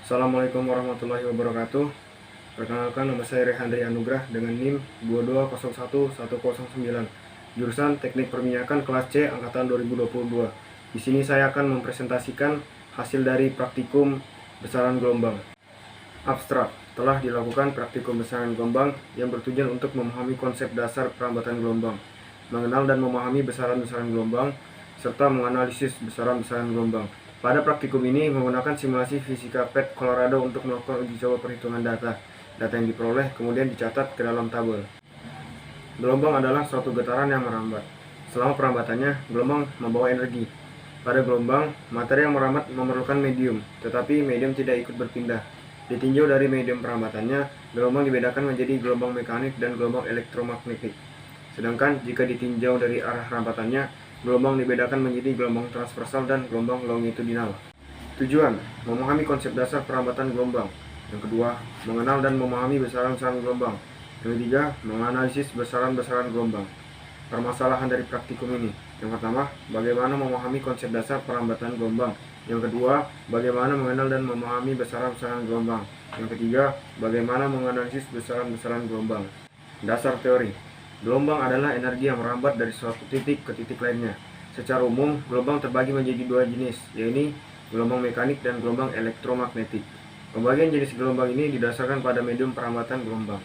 Assalamualaikum warahmatullahi wabarakatuh. Perkenalkan, nama saya Rehandri Anugrah dengan NIM 2201109, jurusan Teknik Perminyakan kelas C angkatan 2022. Di sini saya akan mempresentasikan hasil dari praktikum besaran gelombang. Abstrak: telah dilakukan praktikum besaran gelombang yang bertujuan untuk memahami konsep dasar perambatan gelombang, mengenal dan memahami besaran-besaran gelombang, serta menganalisis besaran-besaran gelombang. Pada praktikum ini menggunakan simulasi fisika PET Colorado untuk melakukan uji coba perhitungan data. Data yang diperoleh kemudian dicatat ke dalam tabel. Gelombang adalah suatu getaran yang merambat. Selama perambatannya, gelombang membawa energi. Pada gelombang, materi yang merambat memerlukan medium, tetapi medium tidak ikut berpindah. Ditinjau dari medium perambatannya, gelombang dibedakan menjadi gelombang mekanik dan gelombang elektromagnetik. Sedangkan jika ditinjau dari arah rambatannya, gelombang dibedakan menjadi gelombang transversal dan gelombang longitudinal. Tujuan: memahami konsep dasar perambatan gelombang. Yang kedua, mengenal dan memahami besaran-besaran gelombang. Yang ketiga, menganalisis besaran-besaran gelombang. Permasalahan dari praktikum ini: yang pertama, bagaimana memahami konsep dasar perambatan gelombang. Yang kedua, bagaimana mengenal dan memahami besaran-besaran gelombang. Yang ketiga, bagaimana menganalisis besaran-besaran gelombang. Dasar teori: gelombang adalah energi yang merambat dari suatu titik ke titik lainnya. Secara umum, gelombang terbagi menjadi dua jenis, yaitu gelombang mekanik dan gelombang elektromagnetik. Pembagian jenis gelombang ini didasarkan pada medium perambatan gelombang.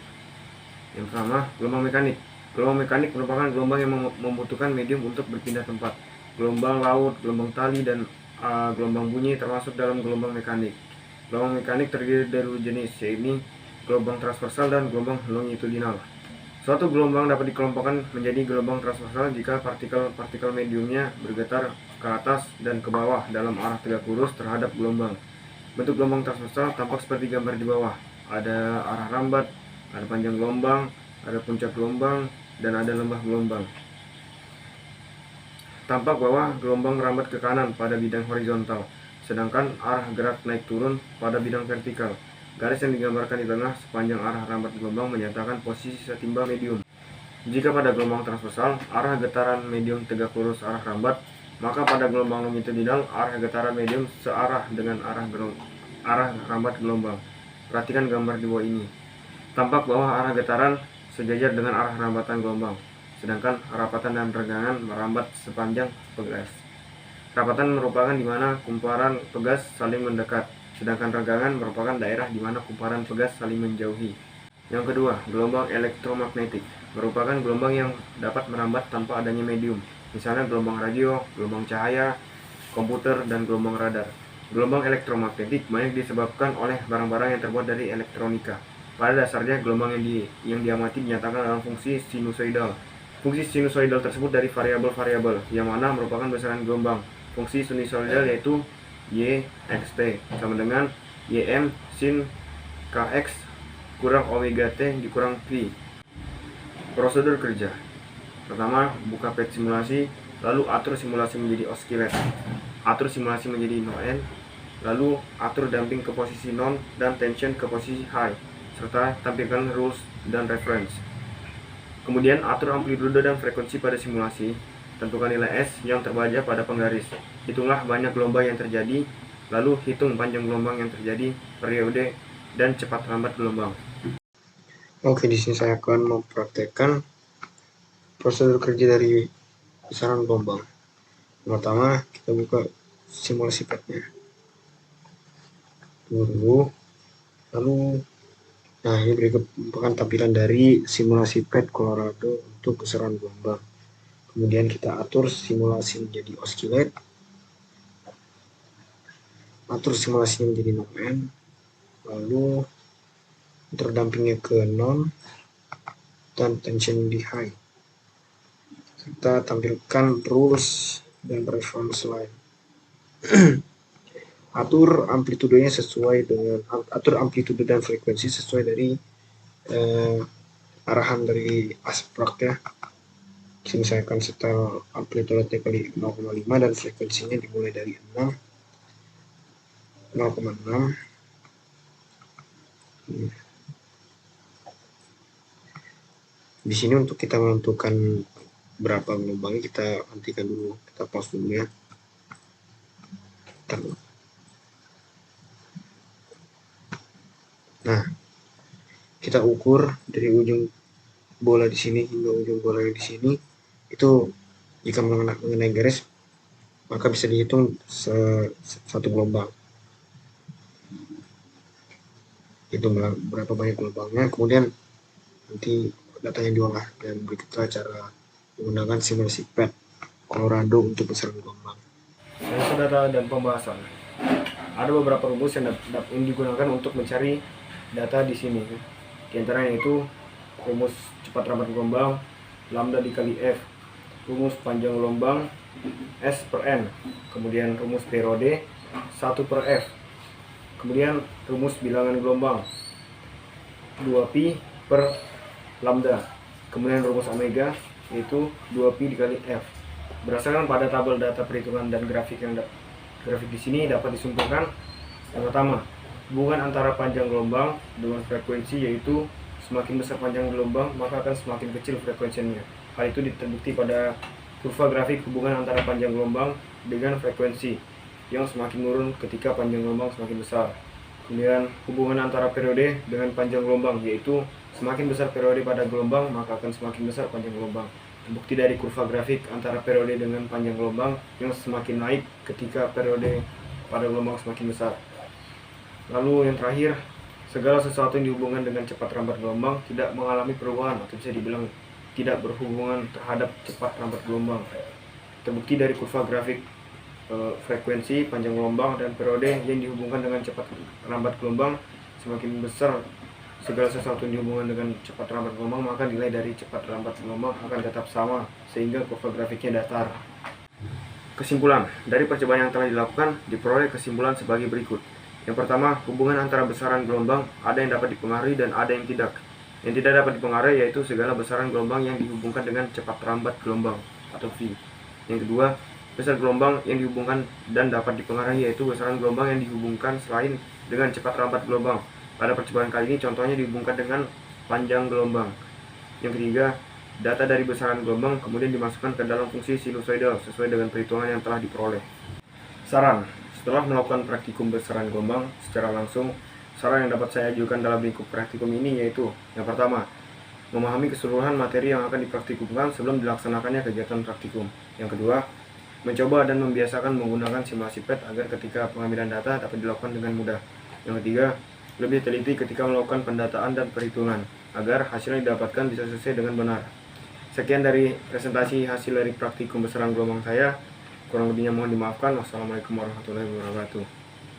Yang pertama, gelombang mekanik. Gelombang mekanik merupakan gelombang yang membutuhkan medium untuk berpindah tempat. Gelombang laut, gelombang tali, dan gelombang bunyi termasuk dalam gelombang mekanik. Gelombang mekanik terdiri dari dua jenis, yaitu gelombang transversal dan gelombang longitudinal. Suatu gelombang dapat dikelompokkan menjadi gelombang transversal jika partikel-partikel mediumnya bergetar ke atas dan ke bawah dalam arah tegak lurus terhadap gelombang. Bentuk gelombang transversal tampak seperti gambar di bawah. Ada arah rambat, ada panjang gelombang, ada puncak gelombang, dan ada lembah gelombang. Tampak bahwa gelombang merambat ke kanan pada bidang horizontal, sedangkan arah gerak naik turun pada bidang vertikal. Garis yang digambarkan di tengah sepanjang arah rambat gelombang menyatakan posisi setimbang medium. Jika pada gelombang transversal, arah getaran medium tegak lurus arah rambat, maka pada gelombang longitudinal, arah getaran medium searah dengan arah rambat gelombang. Perhatikan gambar di bawah ini. Tampak bahwa arah getaran sejajar dengan arah rambatan gelombang, sedangkan rapatan dan renggangan merambat sepanjang pegas. Rapatan merupakan di mana kumparan pegas saling mendekat, sedangkan renggangan merupakan daerah di mana kumparan pegas saling menjauhi. Yang kedua, gelombang elektromagnetik merupakan gelombang yang dapat merambat tanpa adanya medium, misalnya gelombang radio, gelombang cahaya, komputer, dan gelombang radar. Gelombang elektromagnetik banyak disebabkan oleh barang-barang yang terbuat dari elektronika. Pada dasarnya, gelombang yang diamati dinyatakan dalam fungsi sinusoidal. Fungsi sinusoidal tersebut dari variabel-variabel, yang mana merupakan besaran gelombang. Fungsi sinusoidal yaitu y xt sama dengan ym sin kx kurang omega t dikurang pi. Prosedur kerja: pertama, buka pet simulasi, lalu atur simulasi menjadi oscillate, atur simulasi menjadi non, lalu atur damping ke posisi non dan tension ke posisi high, serta tampilkan rules dan reference. Kemudian atur amplitude dan frekuensi pada simulasi. Tentukan nilai S yang terbaca pada penggaris. Hitunglah banyak gelombang yang terjadi, lalu hitung panjang gelombang yang terjadi, periode, dan cepat lambat gelombang. Oke, di sini saya akan mempraktekkan prosedur kerja dari besaran gelombang. Pertama, kita buka simulasi PET-nya dulu, lalu nah ini merupakan tampilan dari simulasi PET Colorado untuk besaran gelombang. Kemudian kita atur simulasi menjadi oscillate, atur simulasinya menjadi non, lalu terdampingnya ke non dan tension di high. Kita tampilkan rules dan reference line. Atur amplitudenya sesuai dengan amplitude dan frekuensi sesuai dari arahan dari Abstrak ya. Sini saya akan setel amplitude kali 0,5 dan frekuensinya dimulai dari 0,6. Di sini untuk kita menentukan berapa gelombangnya kita hentikan dulu, kita pause dulu ya. Nah, kita ukur dari ujung bola di sini hingga ujung bola yang di sini, itu jika mengenai garis maka bisa dihitung satu gelombang. Hitung berapa banyak gelombangnya, kemudian nanti datanya diolah, dan berikutlah cara menggunakan simulasi PET Colorado untuk besaran gelombang. Sensor data dan pembahasan. Ada beberapa rumus yang digunakan untuk mencari data di sini. Di antaranya itu rumus cepat rambat gelombang, lambda dikali F, rumus panjang gelombang S per N, kemudian rumus periode 1 per F, kemudian rumus bilangan gelombang 2pi per lambda, kemudian rumus omega yaitu 2pi dikali F. Berdasarkan pada tabel data perhitungan dan grafik di sini dapat disimpulkan yang pertama, hubungan antara panjang gelombang dengan frekuensi yaitu semakin besar panjang gelombang maka akan semakin kecil frekuensinya. Hal itu terbukti pada kurva grafik hubungan antara panjang gelombang dengan frekuensi yang semakin menurun ketika panjang gelombang semakin besar. Kemudian hubungan antara periode dengan panjang gelombang yaitu semakin besar periode pada gelombang maka akan semakin besar panjang gelombang. Terbukti dari kurva grafik antara periode dengan panjang gelombang yang semakin naik ketika periode pada gelombang semakin besar. Lalu yang terakhir, segala sesuatu yang dihubungkan dengan cepat rambat gelombang tidak mengalami perubahan atau bisa dibilang tidak berhubungan terhadap cepat rambat gelombang. Terbukti dari kurva grafik frekuensi, panjang gelombang, dan periode yang dihubungkan dengan cepat rambat gelombang semakin besar segala sesuatu yang dihubungkan dengan cepat rambat gelombang maka nilai dari cepat rambat gelombang akan tetap sama sehingga kurva grafiknya datar. Kesimpulan dari percobaan yang telah dilakukan diperoleh kesimpulan sebagai berikut. Yang pertama, hubungan antara besaran gelombang ada yang dapat dipengaruhi dan ada yang tidak. Yang tidak dapat dipengaruhi yaitu segala besaran gelombang yang dihubungkan dengan cepat rambat gelombang atau V. Yang kedua, besar gelombang yang dihubungkan dan dapat dipengaruhi yaitu besaran gelombang yang dihubungkan selain dengan cepat rambat gelombang. Pada percobaan kali ini contohnya dihubungkan dengan panjang gelombang. Yang ketiga, data dari besaran gelombang kemudian dimasukkan ke dalam fungsi sinusoidal sesuai dengan perhitungan yang telah diperoleh. Saran, setelah melakukan praktikum besaran gelombang secara langsung, saran yang dapat saya ajukan dalam lingkup praktikum ini yaitu yang pertama, memahami keseluruhan materi yang akan dipraktikumkan sebelum dilaksanakannya kegiatan praktikum. Yang kedua, mencoba dan membiasakan menggunakan simulasi PET agar ketika pengambilan data dapat dilakukan dengan mudah. Yang ketiga, lebih teliti ketika melakukan pendataan dan perhitungan agar hasil yang didapatkan bisa sesuai dengan benar. Sekian dari presentasi hasil dari praktikum besaran gelombang saya. Kurang lebihnya mohon dimaafkan. Wassalamualaikum warahmatullahi wabarakatuh.